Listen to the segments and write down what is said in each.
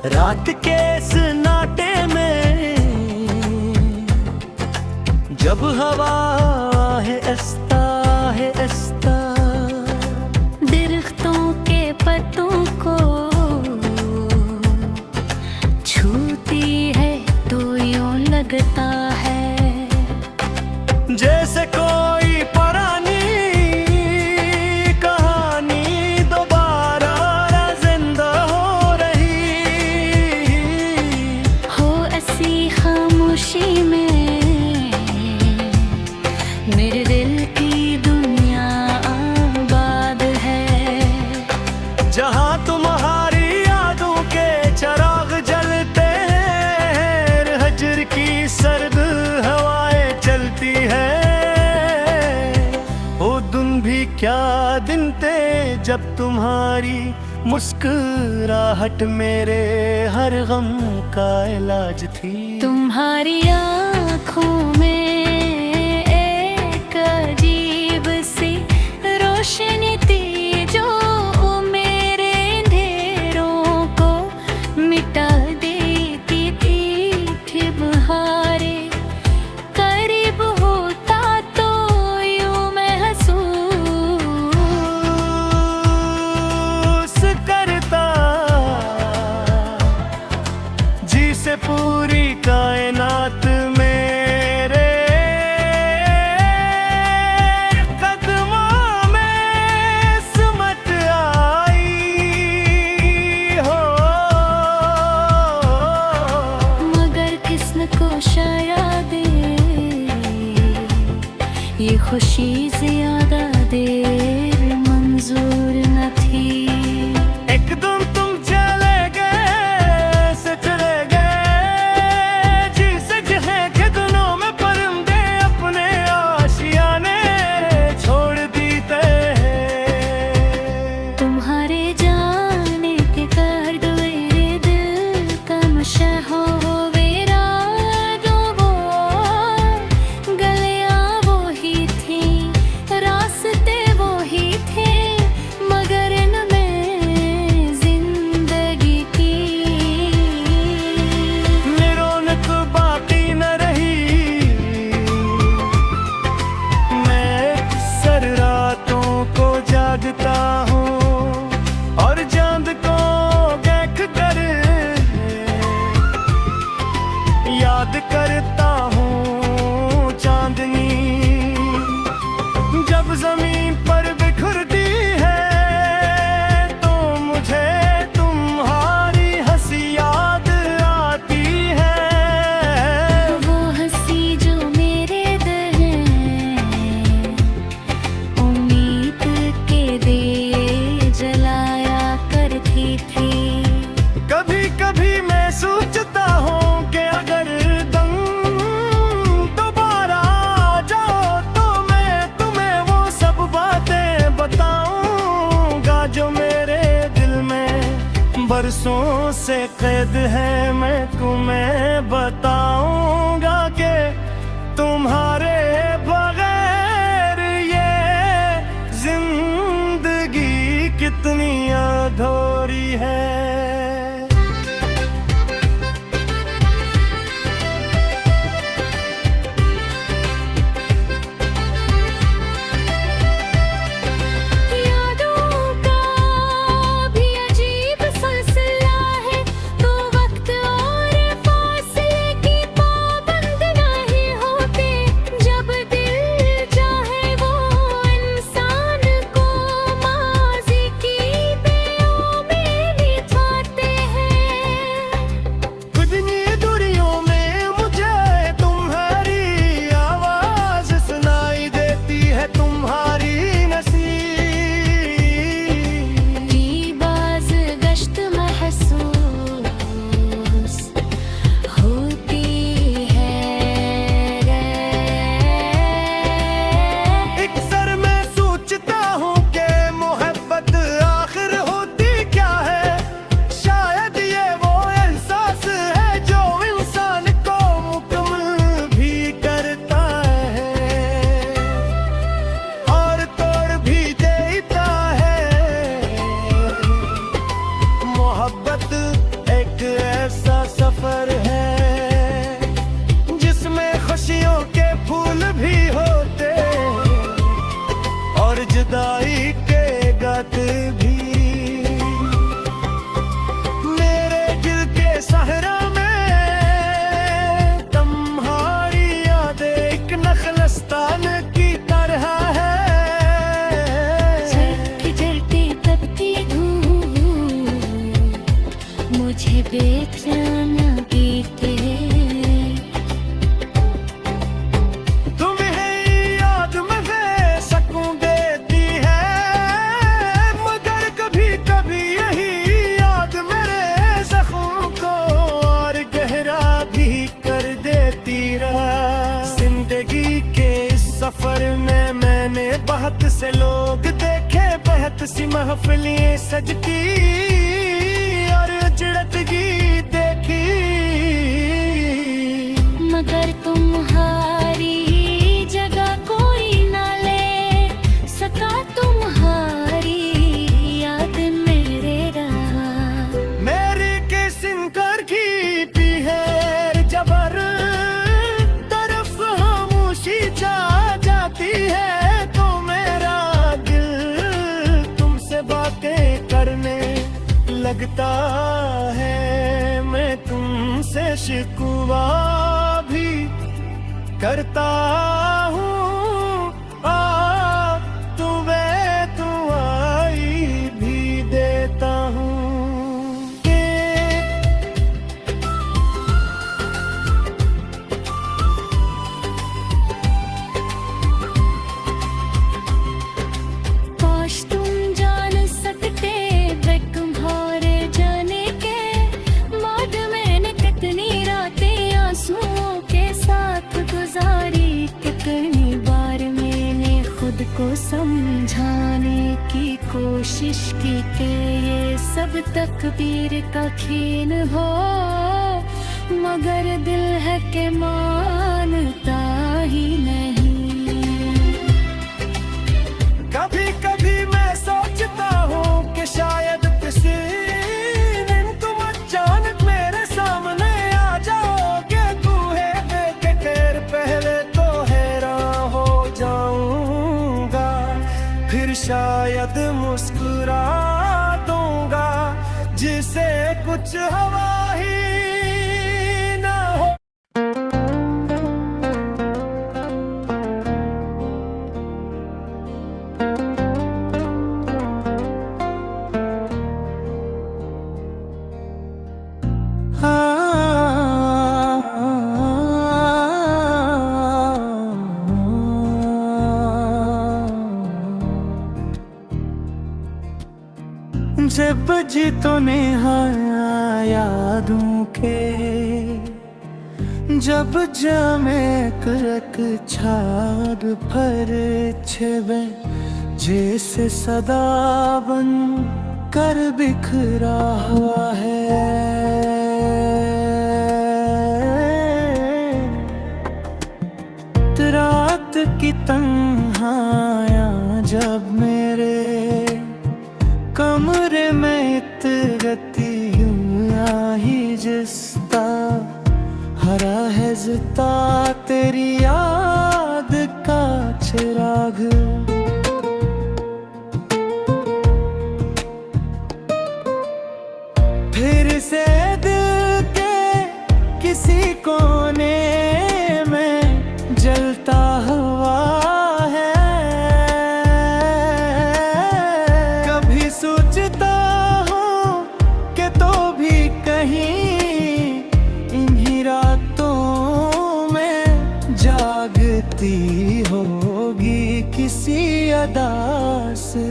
रात के सन्नाटे में जब हवा है ऐसा है ऐसा, दरख्तों के पत्तों को छूती है तो यूं लगता है जैसे कोई पुरानी कहानी दोबारा जिंदा हो रही हो। ऐसी खामोशी में मेरे दिल की दुनिया आबाद है, जहाँ तुम्हारी यादों के चिराग जलते हैं, हजर की सर्द हवाएं चलती है। वो दिन भी क्या दिन थे जब तुम्हारी मुस्कुराहट मेरे हर गम का इलाज थी। तुम्हारी आँखों में एक अजीब सी रोशनी थी जो मेरे अंधेरों को मिटा देती थी। बहारे करीब होता तो यूं मैं करता जिसे पूरी कायनात मेरे कदमों में सिमट आई हो। मगर किस्म को शायद ये खुशी ज्यादा देर मंजूर न थी। एकदम तुम चले गए से चले गए, जिसे जहे के दिनों में परिंदे अपने आशियाने छोड़ देते हैं। तुम्हारे जाने के कर दो मेरे दिल का नशा हो मेरा जो वो गलियां वो ही थी, रास्ते वो ही थे, मगर इनमें जिंदगी की रौनक बाकी न रही। मैं अक्सर रातों को जागता हूँ और चांद को देख कर याद करता हूँ चांदनी जब जमीन पर बिखरती है, तो मुझे तुम्हारी हंसी याद आती है। वो हंसी जो मेरे दिल उम्मीद के दिए जलाया करती थी। कभी कभी मैं सोचता हूँ कि अगर तुम दोबारा आ जाओ तो मैं तुम्हें वो सब बातें बताऊंगा जो मेरे दिल में बरसों से कैद है। मैं तुम्हें बताऊंगा कि तुम्हारे बगैर ये जिंदगी कितनी अधूरी है। यादों का भी अजीब सिलसिला है, तो वक्त और फासले की बहुत से लोग देखे, बहुत सी महफिलें सजती और उजड़तगी देखी, मगर तुम्हारी जगह कोई ना ले सका, तुम्हारी याद मेरे रहा। मेरी किस्म कर की पी है जबर, तरफ खामोशी जा जाती है, तो मेरा दिल तुमसे बातें करने लगता है। मैं तुमसे शिकवा भी करता हूँ, तुम्हें दुआई भी देता हूँ। काश तुम जान सकते वे तुम्हारे जाने के बाद मैंने कितनी रातें आंसुओं के साथ गुजारी, कितनी बार मैंने खुद को समझाने की कोशिश की कि ये सब तकदीर का खेल हो, मगर दिल है कि मानता ही नहीं। कभी कभी मैं सोचता हूँ कि शायद किसी दिन तुम अचानक मेरे सामने आ जाओगे, तुम्हें देख कर पहले तो हैरान हो जाऊंगा, फिर शायद मुस्कुरा दूंगा जिसे कुछ हवा ही ना हो। जब जी तो नेहाया यादों के, जब जामे करक छाड़ पर छेबे, जैसे सदा बन कर बिखरा हुआ है। रात की तन्हाइयाँ जब मेरे कमरे में इतरती यूं ही जिसता, हरा है जिता तेरी याद का चिराग। फिर से दिल के किसी कोने में जलता हुआ है, कभी सोचता हूँ कि तो भी कहीं इन्हीं रातों में जागती होगी किसी अदा से,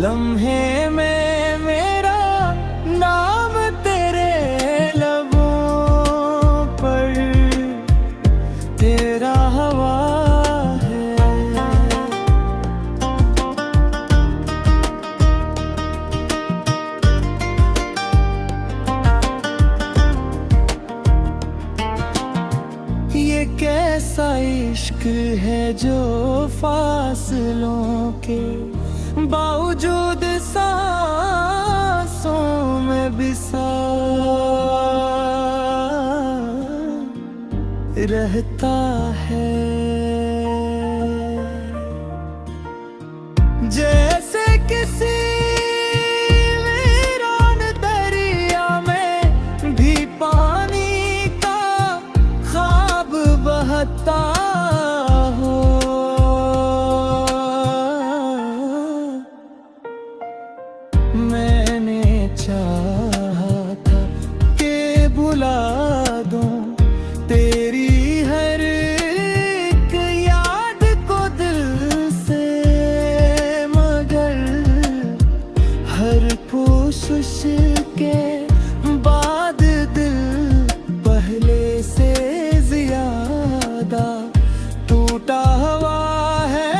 लम्हे में मेरा नाम तेरे लबों पर तेरा हवा है। ये कैसा इश्क है जो फासलों के बावजूद सांसों में बिसा रहता है, जैसे किसी वीरान दरिया में भी पानी का ख्वाब बहता हो। मैंने चाहा था कि बुला दूं तेरी हर एक याद को दिल से, मगर हर कोशिश के बाद दिल पहले से ज्यादा टूटा हुआ है।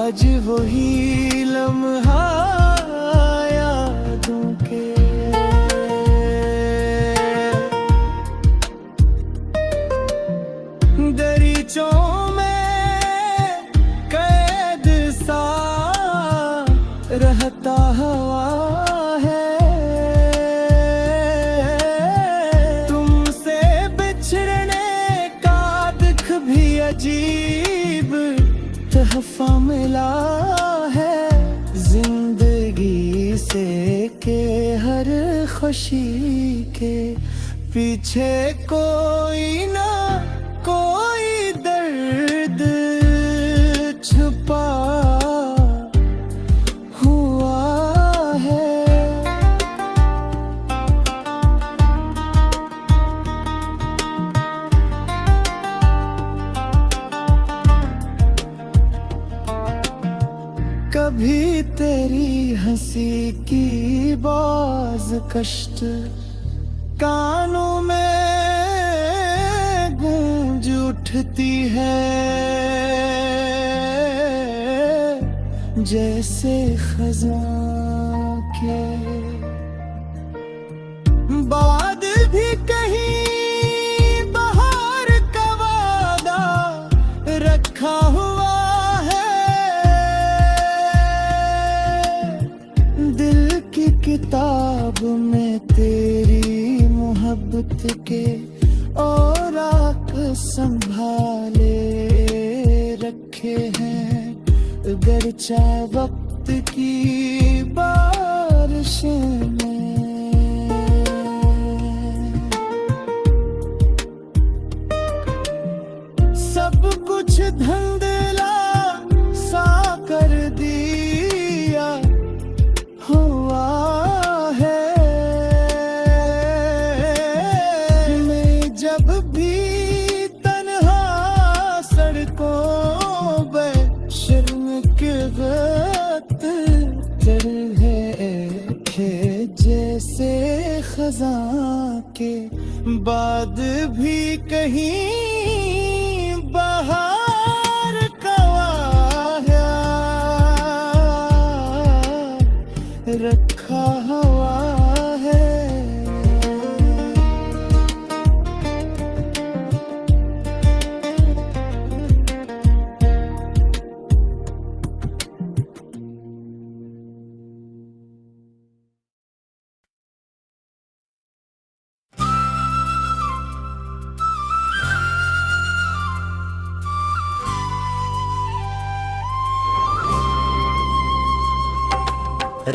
आज वही लम्हा यादों के दरीचों में कैद सा रहता हुआ है। तुमसे बिछड़ने का दुख भी अजीब तोहफा मिला है। जिंदगी से के हर खुशी के पीछे कोई ना कोई दर्द छुपा हुआ है। कभी तेरी हंसी की बाज कष्ट कानों में गूंज उठती है। जैसे खज़ां के बाद भी कहीं बहार का वादा रखा हुआ किताब में तेरी मोहब्बत के औराक संभाले रखे हैं। गर्चा वक्त की बारिश में सब कुछ धुंधला सा कर दिया हुआ है। मैं जब भी तन्हा सड़कों पे शर्म के वक्त है जैसे खज़ां के बाद भी कहीं बहार का वादा रखा हुआ है।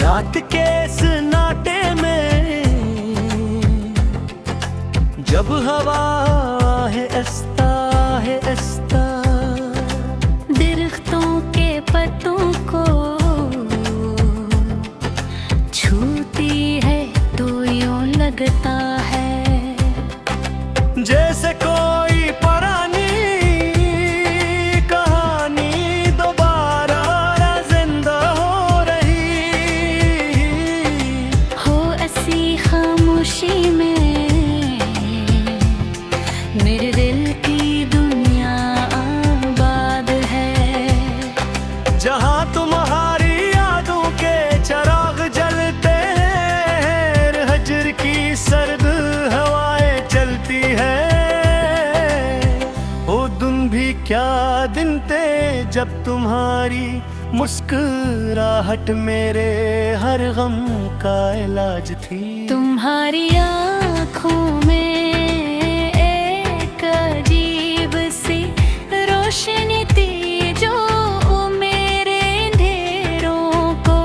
रात के सन्नाटे में जब हवा है ऐसा दरख्तों के पत्तों को छूती है तो यूं लगता है जैसे कोई पुरानी कहानी दोबारा जिंदा हो रही हो। ऐसी खामोशी में मेरे दिल की दुनिया आबाद है। जहाँ तुम्हारी यादों के चिराग जलते हैं। हजर की सर्द हवाएं चलती है। वो दिन भी क्या दिन थे जब तुम्हारी मुस्कुराहट मेरे हर गम का इलाज थी। तुम्हारी आँखों में एक अजीब सी रोशनी थी जो मेरे अंधेरों को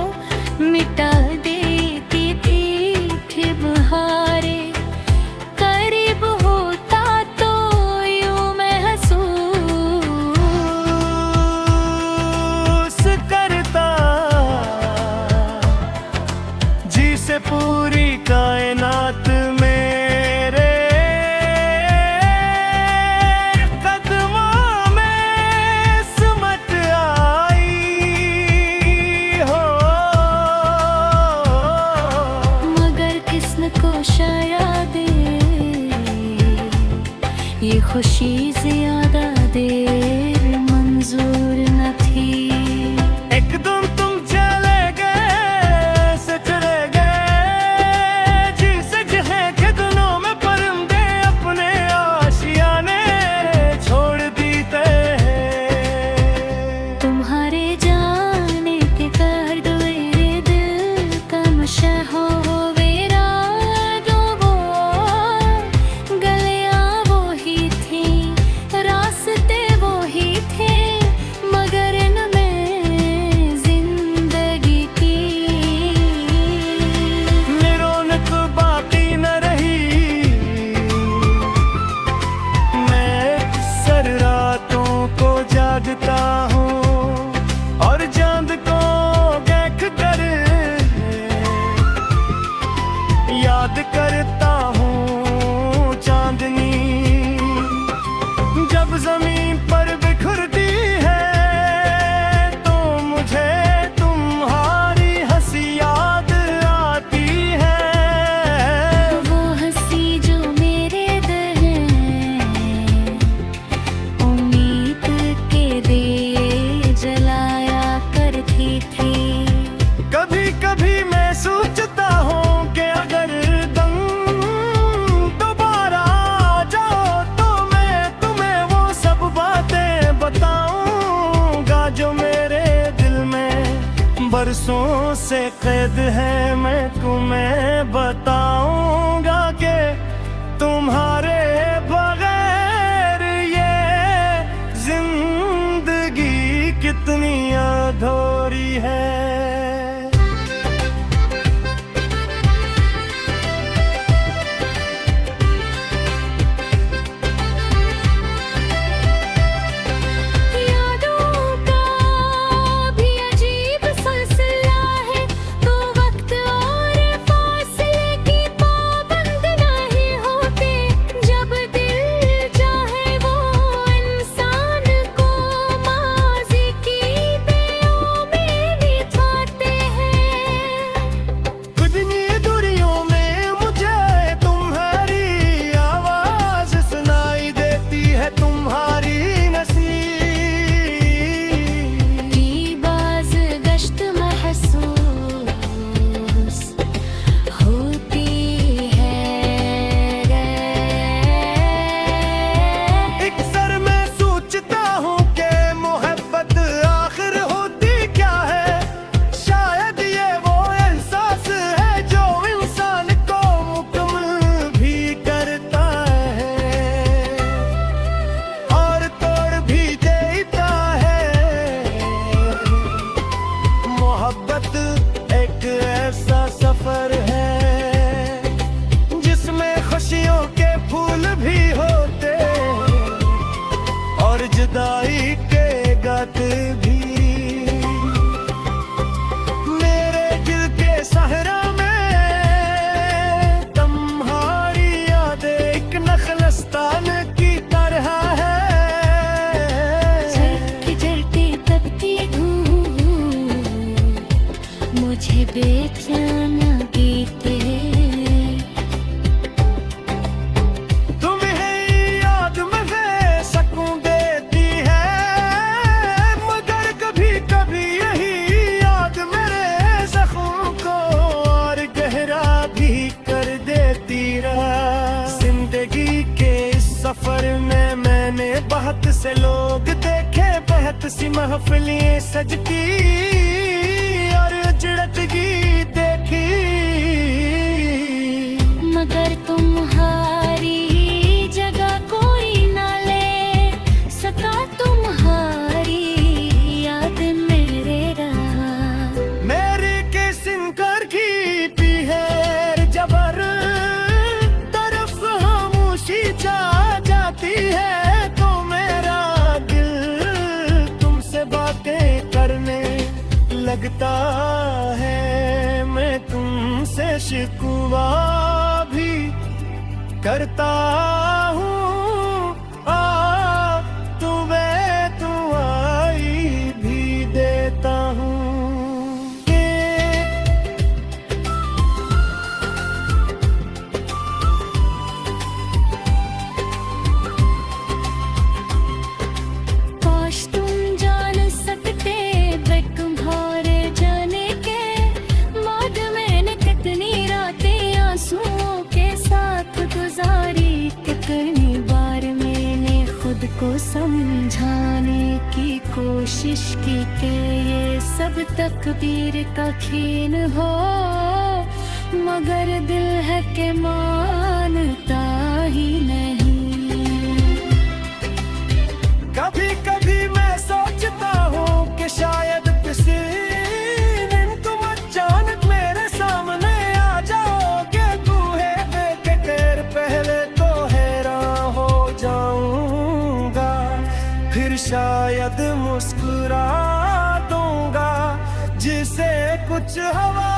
मिटा देती थी। बहारे करीब होता तो यूं महसूस करता जिसे पूरी कायनात मेरे कदमों में सिमट आई हो। मगर किस्म को शायद ये खुशी ज्यादा देर मंजूर न थी। जब जमीन पर बिखरती है तो मुझे तुम्हारी हंसी याद आती है। वो हंसी जो मेरे दिल है उम्मीद के दिए जलाया करती थी। कभी कभी मैं सोचता हूँ कि अगर तुम दोबारा आ जाओ तो मैं तुम्हें वो सब बातें बताऊंगा जो मेरे दिल में बरसों से कैद है। मैं तुम्हें बताऊंगा कि तुम्हारे बगैर ये जिंदगी कितनी अधूरी है। एक ऐसा सफर है जिसमें खुशियों के फूल भी होते और जुदाई के गाते भी। मेरे दिल के सहरा में तुम्हारी यादें एक नखलस्तान की तरह है। मुझे बेचैन बीते तुम्हें याद में बेसकूं देती है मगर कभी कभी यही याद मेरे जख्मों को और गहरा भी कर देती रहा। जिंदगी के इस सफर में मैंने बहुत से लोग देखे, बहुत सी महफिलें सजती और उजड़ती देखी मगर तुम्हारी जगह कोई ना ले सका। तुम्हारी याद मेरे रहा। मेरी किस्म कर की पी है जबर तरफ खामोशी जा जाती है तो मेरा दिल तुमसे बातें करने लगता है। मैं तुमसे शिकवा भी करता हूँ तुम्हें दुआई भी देता हूँ। काश तुम जान सकते वे तुम्हारे जाने के बाद मैंने कितनी रातें आंसुओं के साथ गुजारी। कितनी बार मैंने खुद को समझाने की कोशिश की कि ये सब तकदीर का खेल हो मगर दिल है कि मानता ही नहीं। कभी कभी मैं सोचता हूँ कि शायद किसी दिन तुम अचानक मेरे सामने आ जाओगे। बूहे देख कर पहले तो हैरान हो जाऊंगा फिर शायद मुस्कुरा दूंगा जिसे कुछ हवा